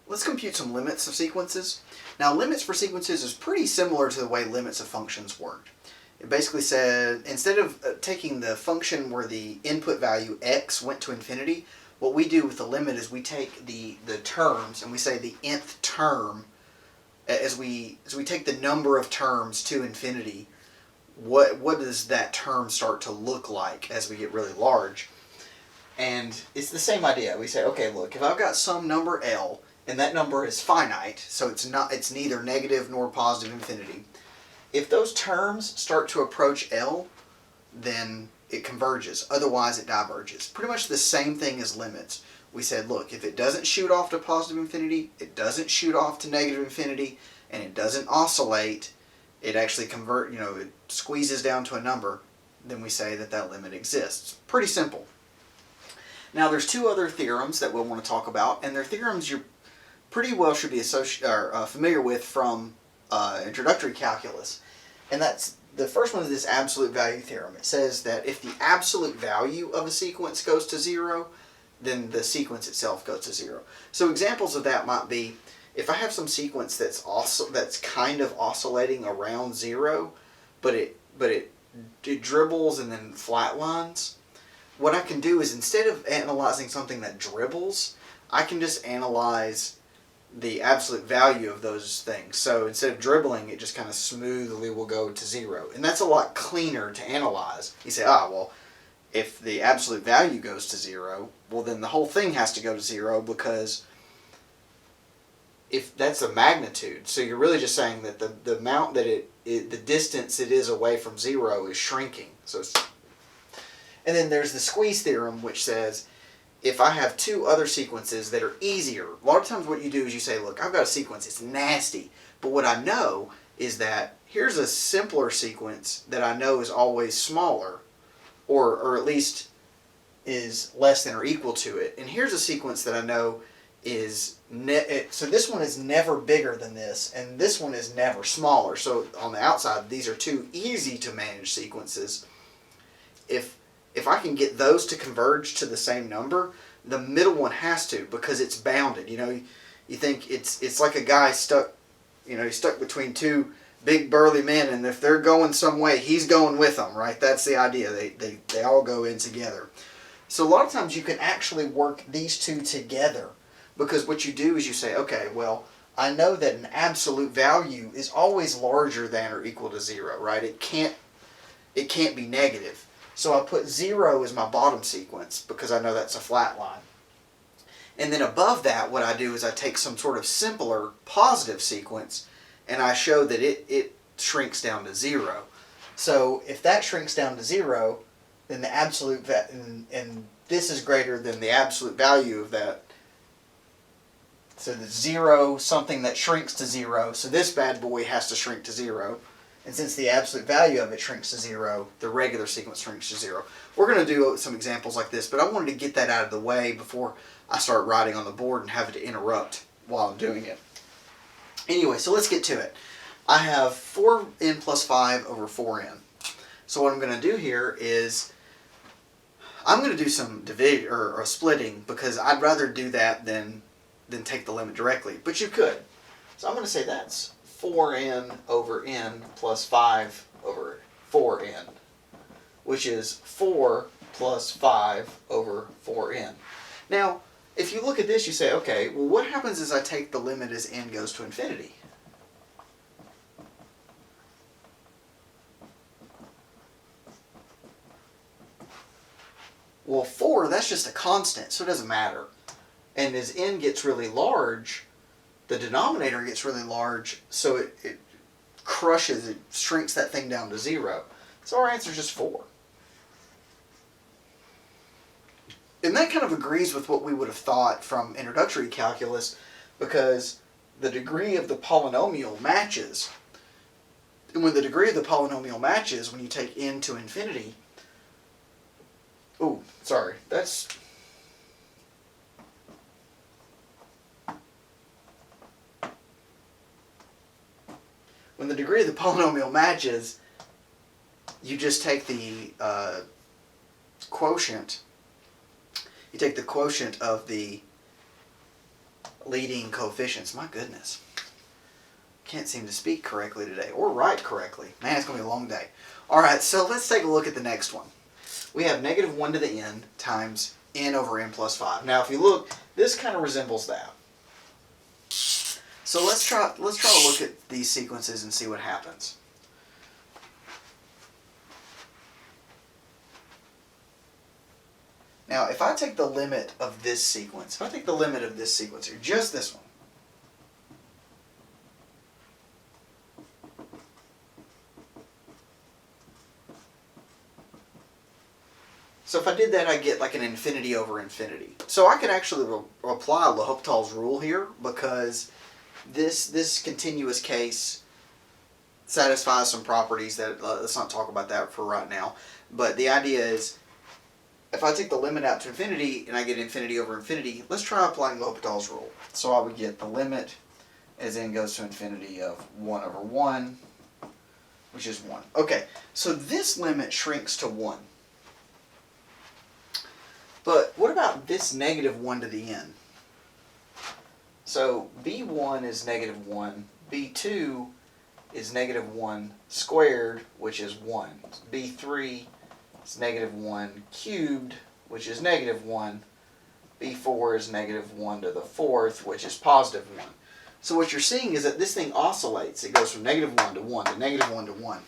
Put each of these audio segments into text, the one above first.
Let's compute some limits of sequences. Now, limits for sequences is pretty similar to the way limits of functions work. It basically said, instead of taking the function where the input value x went to infinity, what we do with the limit is we take the terms and we say the nth term, as we take the number of terms to infinity, what does that term start to look like as we get really large? And it's the same idea. We say, okay, look, if I've got some number L, and that number is finite, so it's neither negative nor positive infinity. If those terms start to approach L, then it converges. Otherwise, it diverges. Pretty much the same thing as limits. We said, look, if it doesn't shoot off to positive infinity, it doesn't shoot off to negative infinity, and it doesn't oscillate, it actually it squeezes down to a number, then we say that that limit exists. Pretty simple. Now, there's two other theorems that we'll want to talk about, and they're theorems you pretty well should be familiar with from introductory calculus. And that's the first one is this absolute value theorem. It says that if the absolute value of a sequence goes to 0, then the sequence itself goes to 0. So examples of that might be, if I have some sequence that's kind of oscillating around 0, but it dribbles and then flatlines, what I can do is, instead of analyzing something that dribbles, I can just analyze the absolute value of those things. So instead of dribbling, it just kind of smoothly will go to 0. And that's a lot cleaner to analyze. You say, well, if the absolute value goes to 0, well then the whole thing has to go to 0, because if that's the magnitude. So you're really just saying that the amount that the distance it is away from 0 is shrinking. And then there's the squeeze theorem, which says, if I have two other sequences that are easier, a lot of times what you do is you say, look, I've got a sequence, it's nasty, but what I know is that here's a simpler sequence that I know is always smaller, or at least is less than or equal to it. And here's a sequence that I know is, so this one is never bigger than this, and this one is never smaller. So on the outside, these are two easy to manage sequences. If I can get those to converge to the same number, the middle one has to, because it's bounded. You think it's like a guy stuck, he's stuck between two big burly men, and if they're going some way, he's going with them, right? That's the idea. They all go in together. So a lot of times you can actually work these two together, because what you do is you say, okay, well, I know that an absolute value is always larger than or equal to 0, right? It can't be negative. So I put 0 as my bottom sequence, because I know that's a flat line. And then above that, what I do is I take some sort of simpler positive sequence, and I show that it shrinks down to 0. So if that shrinks down to 0, then the absolute and this is greater than the absolute value of that. So the 0, something that shrinks to 0, so this bad boy has to shrink to 0. And since the absolute value of it shrinks to 0, the regular sequence shrinks to 0. We're going to do some examples like this, but I wanted to get that out of the way before I start writing on the board and having to interrupt while I'm doing it. Anyway, so let's get to it. I have 4n plus 5 over 4n. So what I'm going to do here is I'm going to do some division or splitting, because I'd rather do that than take the limit directly. But you could. So I'm going to say that's 4n over n plus 5 over 4n, which is 4 plus 5 over 4n. Now, if you look at this, you say, okay, well, what happens is I take the limit as n goes to infinity? Well, 4, that's just a constant, so it doesn't matter. And as n gets really large, the denominator gets really large, so it crushes, it shrinks that thing down to 0. So our answer is just 4. And that kind of agrees with what we would have thought from introductory calculus, because the degree of the polynomial matches. And when the degree of the polynomial matches, when you take n to infinity, when the degree of the polynomial matches, you just take the quotient. You take the quotient of the leading coefficients. My goodness. Can't seem to speak correctly today, or write correctly. Man, it's going to be a long day. All right, so let's take a look at the next one. We have negative 1 to the n times n over n plus 5. Now, if you look, this kind of resembles that. So let's try to look at these sequences and see what happens. Now, if I take the limit of this sequence, here, just this one, so if I did that, I get like an infinity over infinity. So I could actually apply L'Hopital's rule here, because this continuous case satisfies some properties that, let's not talk about that for right now. But the idea is, if I take the limit out to infinity and I get infinity over infinity, let's try applying L'Hopital's rule. So I would get the limit as n goes to infinity of 1 over 1, which is 1. Okay, so this limit shrinks to 1. But what about this negative 1 to the n? So b1 is negative 1, b2 is negative 1 squared, which is 1. b3 is negative 1 cubed, which is negative 1. b4 is negative 1 to the 4th, which is positive 1. So what you're seeing is that this thing oscillates. It goes from negative 1 to 1 to negative 1 to 1.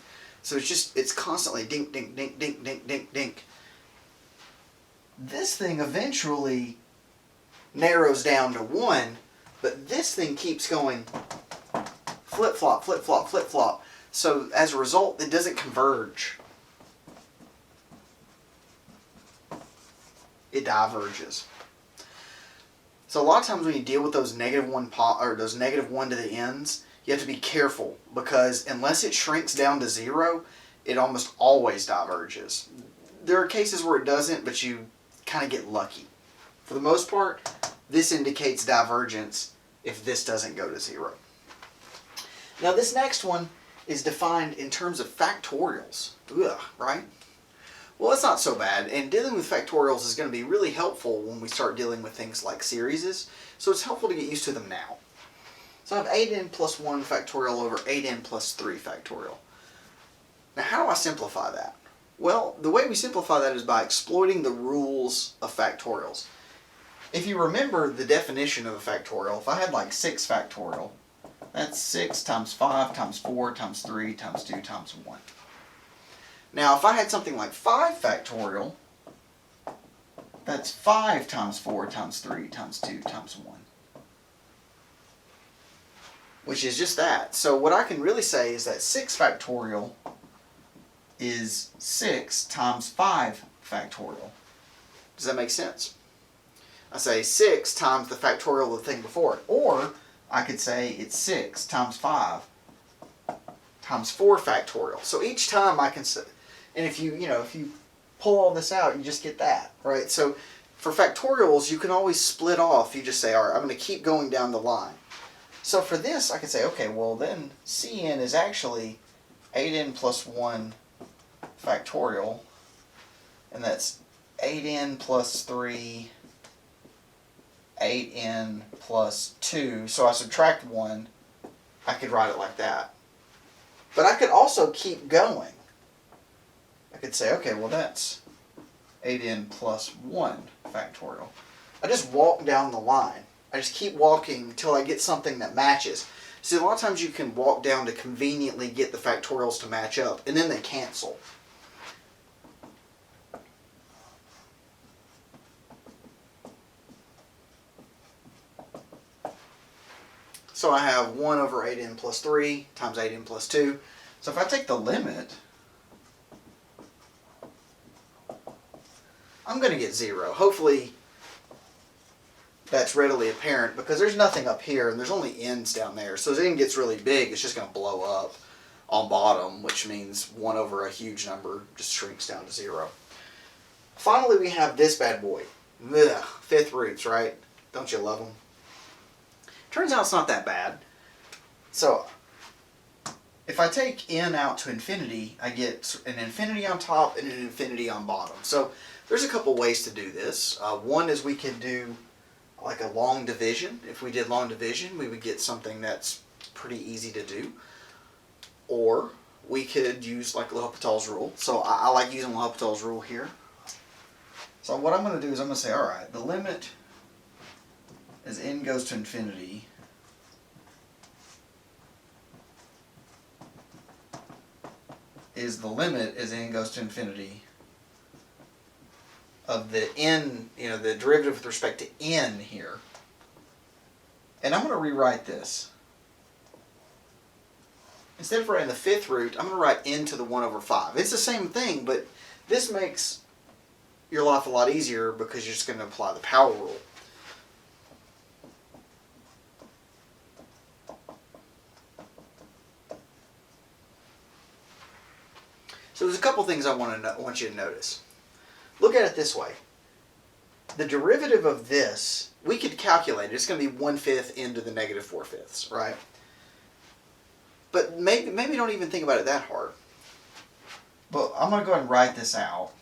So it's constantly dink, dink, dink, dink, dink, dink, dink. This thing eventually narrows down to 1, but this thing keeps going flip-flop, flip-flop, flip-flop. So as a result, it doesn't converge. It diverges. So a lot of times when you deal with those negative 1 to the n's, you have to be careful, because unless it shrinks down to 0, it almost always diverges. There are cases where it doesn't, but you kind of get lucky. For the most part, this indicates divergence if this doesn't go to 0. Now this next one is defined in terms of factorials. Ugh, right? Well, it's not so bad, and dealing with factorials is going to be really helpful when we start dealing with things like series, so it's helpful to get used to them now. So I have 8n plus 1 factorial over 8n plus 3 factorial. Now how do I simplify that? Well, the way we simplify that is by exploiting the rules of factorials. If you remember the definition of a factorial, if I had like 6 factorial, that's 6 times 5 times 4 times 3 times 2 times 1. Now, if I had something like 5 factorial, that's 5 times 4 times 3 times 2 times 1. Which is just that. So what I can really say is that 6 factorial is 6 times 5 factorial. Does that make sense? I say 6 times the factorial of the thing before it. Or I could say it's 6 times 5 times 4 factorial. So each time I can say, and if you pull all this out, you just get that, right? So for factorials, you can always split off. You just say, all right, I'm going to keep going down the line. So for this, I could say, okay, well then Cn is actually 8n plus 1 factorial, and that's 8n plus 3, 8n plus 2. So I subtract 1, I could write it like that. But I could also keep going. I could say, okay, well that's 8n plus 1 factorial. I just walk down the line. I just keep walking until I get something that matches. See, a lot of times you can walk down to conveniently get the factorials to match up, and then they cancel. So I have 1 over 8n plus 3 times 8n plus 2. So if I take the limit, I'm going to get 0. Hopefully that's readily apparent, because there's nothing up here and there's only n's down there. So as n gets really big, it's just going to blow up on bottom, which means 1 over a huge number just shrinks down to 0. Finally, we have this bad boy. Ugh, fifth roots, right? Don't you love them? Turns out it's not that bad. So if I take n out to infinity, I get an infinity on top and an infinity on bottom. So there's a couple ways to do this. One is we can do like a long division. If we did long division, we would get something that's pretty easy to do. Or we could use like L'Hopital's rule. So I like using L'Hopital's rule here. So what I'm going to do is I'm going to say, all right, the limit as n goes to infinity is the limit as n goes to infinity of the n, the derivative with respect to n here. And I'm going to rewrite this. Instead of writing the fifth root, I'm going to write n to the 1 over 5. It's the same thing, but this makes your life a lot easier because you're just going to apply the power rule. So there's a couple things I want you to notice. Look at it this way. The derivative of this, we could calculate it. It's going to be 1/5 n to the negative 4/5, right? But maybe don't even think about it that hard. But I'm going to go ahead and write this out.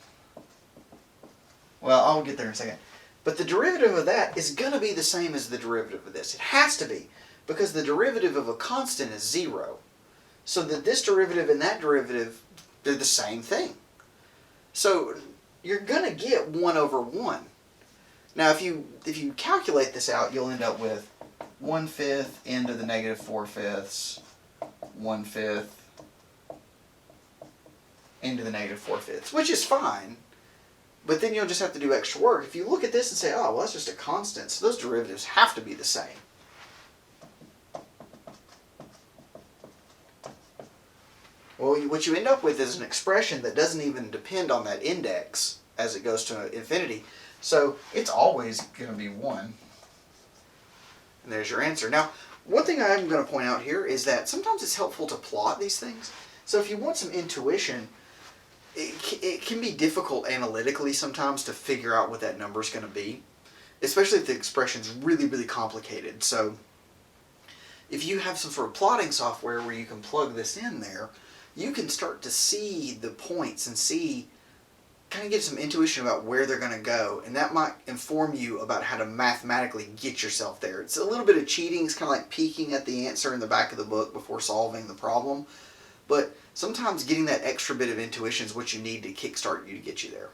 Well, I'll get there in a second. But the derivative of that is going to be the same as the derivative of this. It has to be, because the derivative of a constant is 0. So that this derivative and that derivative, they're the same thing. So you're going to get 1 over 1. Now if you calculate this out, you'll end up with 1/5 n to the negative 4/5, 1/5 n to the negative 4/5, which is fine. But then you'll just have to do extra work. If you look at this and say, oh, well, that's just a constant, so those derivatives have to be the same. Well, what you end up with is an expression that doesn't even depend on that index as it goes to infinity. So it's always going to be 1. And there's your answer. Now, one thing I am going to point out here is that sometimes it's helpful to plot these things. So if you want some intuition, it can be difficult analytically sometimes to figure out what that number is going to be, especially if the expression is really, really complicated. So if you have some sort of plotting software where you can plug this in there, you can start to see the points and kind of get some intuition about where they're going to go, and that might inform you about how to mathematically get yourself there. It's a little bit of cheating. It's kind of like peeking at the answer in the back of the book before solving the problem. But sometimes getting that extra bit of intuition is what you need to kickstart you to get you there.